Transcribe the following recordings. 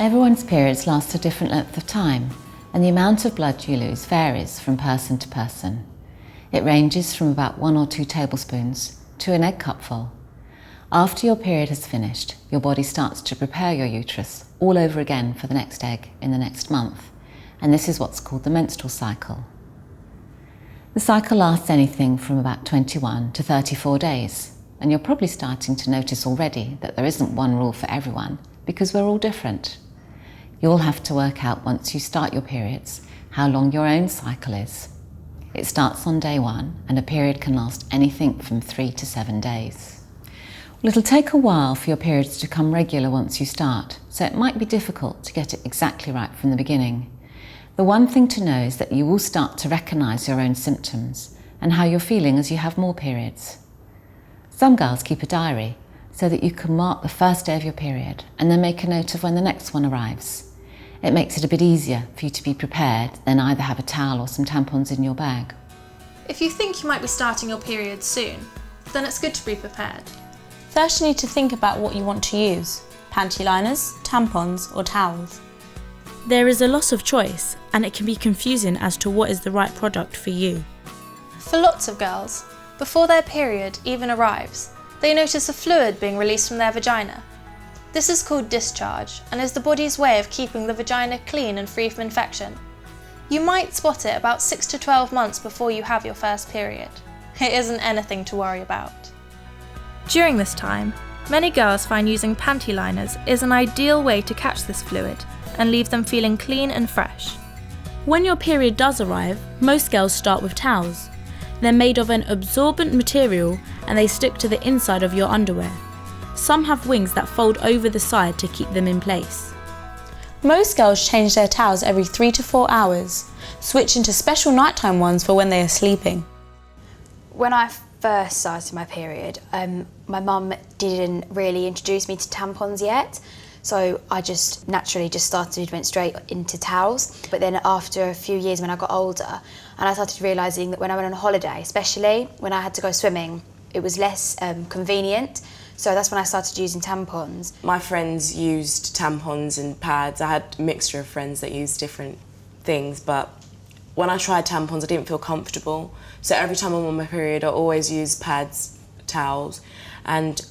Everyone's periods last a different length of time, and the amount of blood you lose varies from person to person. It ranges from about 1 or 2 tablespoons to an egg cupful. After your period has finished, your body starts to prepare your uterus all over again for the next egg in the next month, and this is what's called the menstrual cycle. The cycle lasts anything from about 21 to 34 days, and you're probably starting to notice already that there isn't one rule for everyone, because we're all different. You'll have to work out once you start your periods how long your own cycle is. It starts on day 1, and a period can last anything from 3 to 7 days. Well, it'll take a while for your periods to come regular once you start, so it might be difficult to get it exactly right from the beginning. The one thing to know is that you will start to recognise your own symptoms and how you're feeling as you have more periods. Some girls keep a diary so that you can mark the first day of your period and then make a note of when the next one arrives. It makes it a bit easier for you to be prepared than either have a towel or some tampons in your bag. If you think you might be starting your period soon, then it's good to be prepared. First, you need to think about what you want to use: panty liners, tampons, or towels. There is a lot of choice, and it can be confusing as to what is the right product for you. For lots of girls, before their period even arrives, they notice a fluid being released from their vagina. This is called discharge and is the body's way of keeping the vagina clean and free from infection. You might spot it about 6 to 12 months before you have your first period. It isn't anything to worry about. During this time, many girls find using panty liners is an ideal way to catch this fluid and leave them feeling clean and fresh. When your period does arrive, most girls start with towels. They're made of an absorbent material and they stick to the inside of your underwear. Some have wings that fold over the side to keep them in place. Most girls change their towels every 3 to 4 hours, switching to special nighttime ones for when they are sleeping. When I first started my period, my mum didn't really introduce me to tampons yet, so I just naturally went straight into towels. But then after a few years when I got older, and I started realising that when I went on holiday, especially when I had to go swimming, it was less convenient. So that's when I started using tampons. My friends used tampons and pads. I had a mixture of friends that used different things, but when I tried tampons, I didn't feel comfortable. So every time I'm on my period, I always use pads, towels, and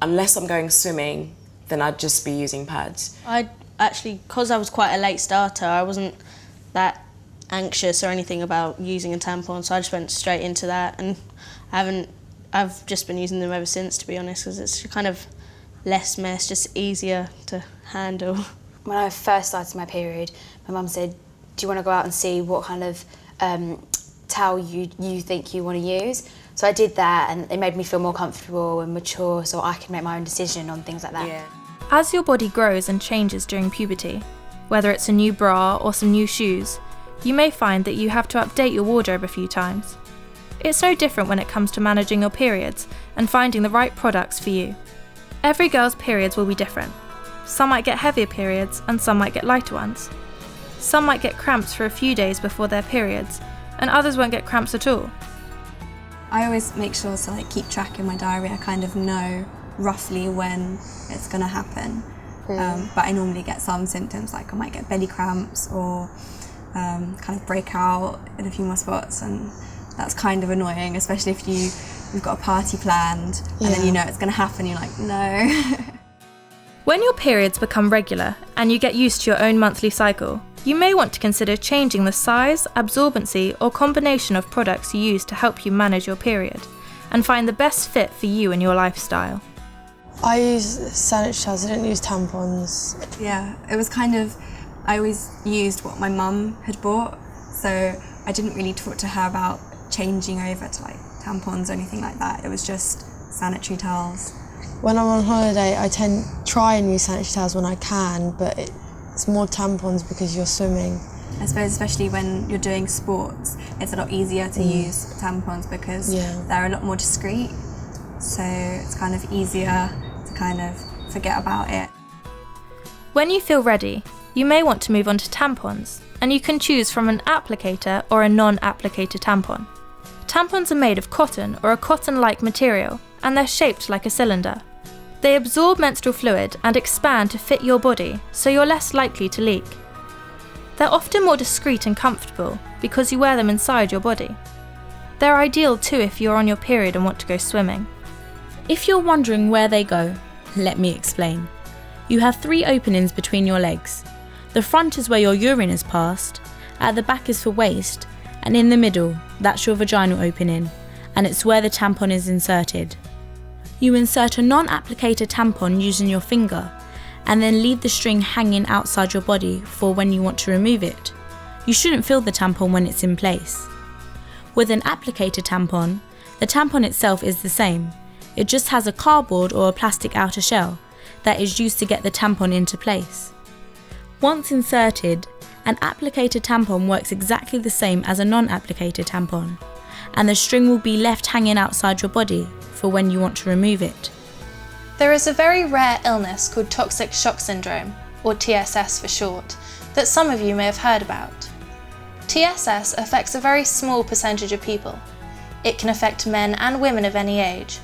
unless I'm going swimming, then I'd just be using pads. I actually, because I was quite a late starter, I wasn't that anxious or anything about using a tampon, so I just went straight into that, and I've just been using them ever since, to be honest, because it's kind of less mess, just easier to handle. When I first started my period, my mum said, do you want to go out and see what kind of towel you think you want to use? So I did that, and it made me feel more comfortable and mature so I can make my own decision on things like that. Yeah. As your body grows and changes during puberty, whether it's a new bra or some new shoes, you may find that you have to update your wardrobe a few times. It's no different when it comes to managing your periods and finding the right products for you. Every girl's periods will be different. Some might get heavier periods and some might get lighter ones. Some might get cramps for a few days before their periods, and others won't get cramps at all. I always make sure to keep track in my diary. I kind of know roughly when it's going to happen. But I normally get some symptoms, like I might get belly cramps or kind of break out in a few more spots, and that's kind of annoying, especially if you've got a party planned and then you know it's going to happen, you're like, no. When your periods become regular and you get used to your own monthly cycle, you may want to consider changing the size, absorbency, or combination of products you use to help you manage your period and find the best fit for you and your lifestyle. I use sanitary towels, I didn't use tampons. Yeah, it was kind of, I always used what my mum had bought, so I didn't really talk to her about changing over to tampons or anything like that. It was just sanitary towels. When I'm on holiday, I try and use sanitary towels when I can, but it's more tampons because you're swimming. I suppose especially when you're doing sports, it's a lot easier to use tampons because they're a lot more discreet. So it's kind of easier to kind of forget about it. When you feel ready, you may want to move on to tampons, and you can choose from an applicator or a non-applicator tampon. Tampons are made of cotton or a cotton-like material, and they're shaped like a cylinder. They absorb menstrual fluid and expand to fit your body, so you're less likely to leak. They're often more discreet and comfortable because you wear them inside your body. They're ideal too if you're on your period and want to go swimming. If you're wondering where they go, let me explain. You have 3 openings between your legs. The front is where your urine is passed, at the back is for waste, and in the middle, that's your vaginal opening, and it's where the tampon is inserted. You insert a non-applicator tampon using your finger, and then leave the string hanging outside your body for when you want to remove it. You shouldn't feel the tampon when it's in place. With an applicator tampon, the tampon itself is the same. It just has a cardboard or a plastic outer shell that is used to get the tampon into place. Once inserted, an applicator tampon works exactly the same as a non-applicator tampon, and the string will be left hanging outside your body for when you want to remove it. There is a very rare illness called toxic shock syndrome, or TSS for short, that some of you may have heard about. TSS affects a very small percentage of people. It can affect men and women of any age,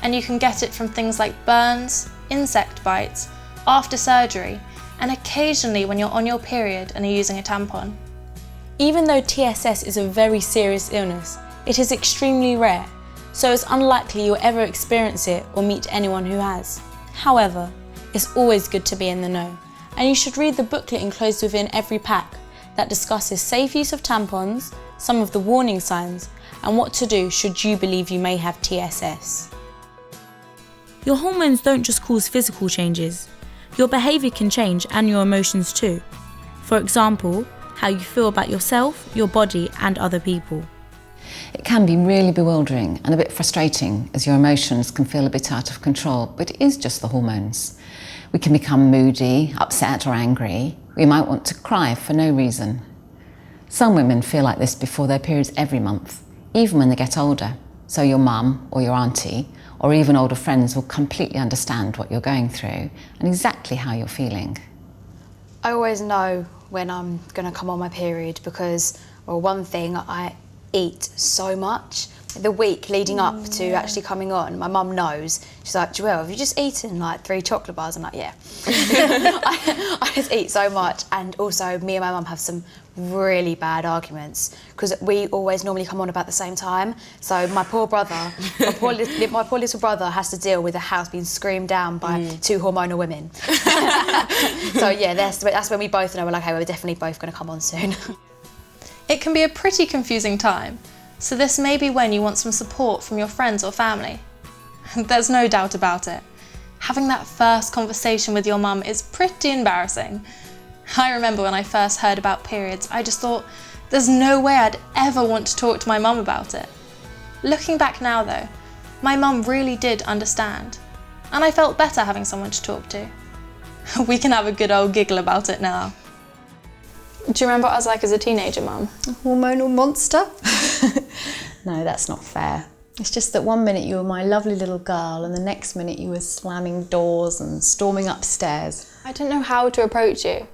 and you can get it from things like burns, insect bites, after surgery, and occasionally when you're on your period and are using a tampon. Even though TSS is a very serious illness, it is extremely rare, so it's unlikely you'll ever experience it or meet anyone who has. However, it's always good to be in the know, and you should read the booklet enclosed within every pack that discusses safe use of tampons, some of the warning signs, and what to do should you believe you may have TSS. Your hormones don't just cause physical changes. Your behaviour can change and your emotions too. For example, how you feel about yourself, your body and other people. It can be really bewildering and a bit frustrating as your emotions can feel a bit out of control, but it is just the hormones. We can become moody, upset or angry. We might want to cry for no reason. Some women feel like this before their periods every month, even when they get older. So your mum or your auntie or even older friends will completely understand what you're going through and exactly how you're feeling. I always know when I'm going to come on my period because, well, one thing, I eat so much. The week leading up to actually coming on, my mum knows. She's like, Joelle, have you just eaten like 3 chocolate bars? I'm like, yeah. I just eat so much. And also, me and my mum have some really bad arguments because we always normally come on about the same time. So my poor brother, my poor little brother has to deal with the house being screamed down by 2 hormonal women. So yeah, that's when we both know we're like, hey, we're definitely both going to come on soon. It can be a pretty confusing time, so this may be when you want some support from your friends or family. There's no doubt about it. Having that first conversation with your mum is pretty embarrassing. I remember when I first heard about periods, I just thought, there's no way I'd ever want to talk to my mum about it. Looking back now though, my mum really did understand, and I felt better having someone to talk to. We can have a good old giggle about it now. Do you remember what I was like as a teenager, Mum? A hormonal monster? No, that's not fair. It's just that one minute you were my lovely little girl and the next minute you were slamming doors and storming upstairs. I didn't know how to approach you.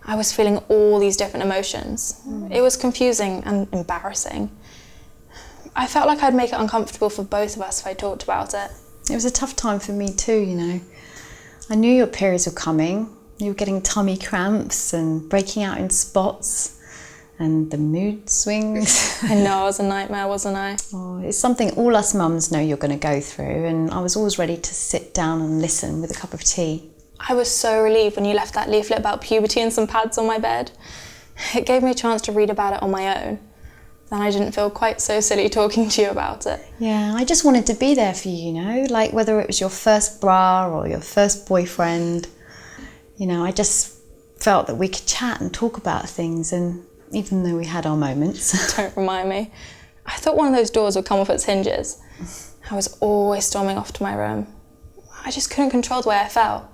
I was feeling all these different emotions. It was confusing and embarrassing. I felt like I'd make it uncomfortable for both of us if I talked about it. It was a tough time for me too, you know. I knew your periods were coming. You were getting tummy cramps and breaking out in spots and the mood swings. I know, I was a nightmare, wasn't I? Oh, it's something all us mums know you're going to go through, and I was always ready to sit down and listen with a cup of tea. I was so relieved when you left that leaflet about puberty and some pads on my bed. It gave me a chance to read about it on my own. Then I didn't feel quite so silly talking to you about it. Yeah, I just wanted to be there for you, you know, like whether it was your first bra or your first boyfriend. You know, I just felt that we could chat and talk about things, and even though we had our moments. Don't remind me. I thought one of those doors would come off its hinges. I was always storming off to my room. I just couldn't control the way I felt.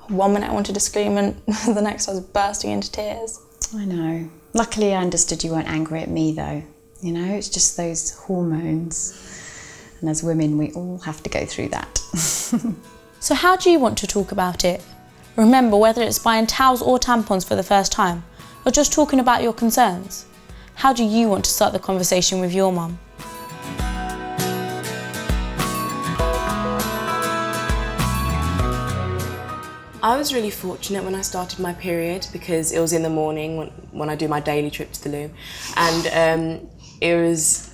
One minute I wanted to scream and the next I was bursting into tears. I know. Luckily I understood you weren't angry at me though. You know, it's just those hormones. And as women we all have to go through that. So how do you want to talk about it? Remember, whether it's buying towels or tampons for the first time, or just talking about your concerns. How do you want to start the conversation with your mum? I was really fortunate when I started my period because it was in the morning when I do my daily trip to the loo, and it was.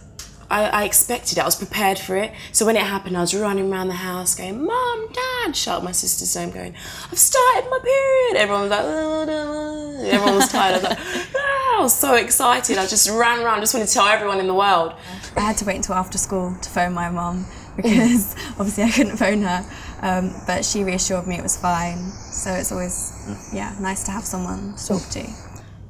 I expected it, I was prepared for it. So when it happened, I was running around the house going, Mum, Dad, shout at my sister's home going, I've started my period. Everyone was like, everyone was tired. I was like, I was so excited. I just ran around, just wanted to tell everyone in the world. I had to wait until after school to phone my mum because obviously I couldn't phone her, but she reassured me it was fine. So it's always, nice to have someone to talk to.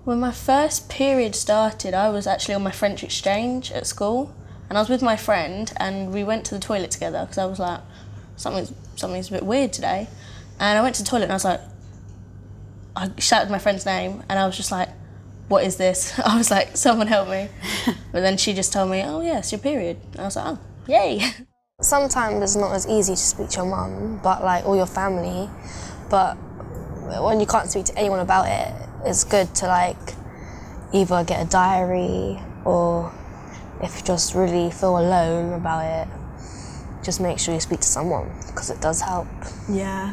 When my first period started, I was actually on my French exchange at school. And I was with my friend and we went to the toilet together because I was like, something's a bit weird today. And I went to the toilet and I was like, I shouted my friend's name and I was just like, what is this? I was like, someone help me. But then she just told me, oh yeah, it's your period. And I was like, oh, yay. Sometimes it's not as easy to speak to your mum, but like, or your family. But when you can't speak to anyone about it, it's good to like either get a diary or if you just really feel alone about it, just make sure you speak to someone because it does help. Yeah.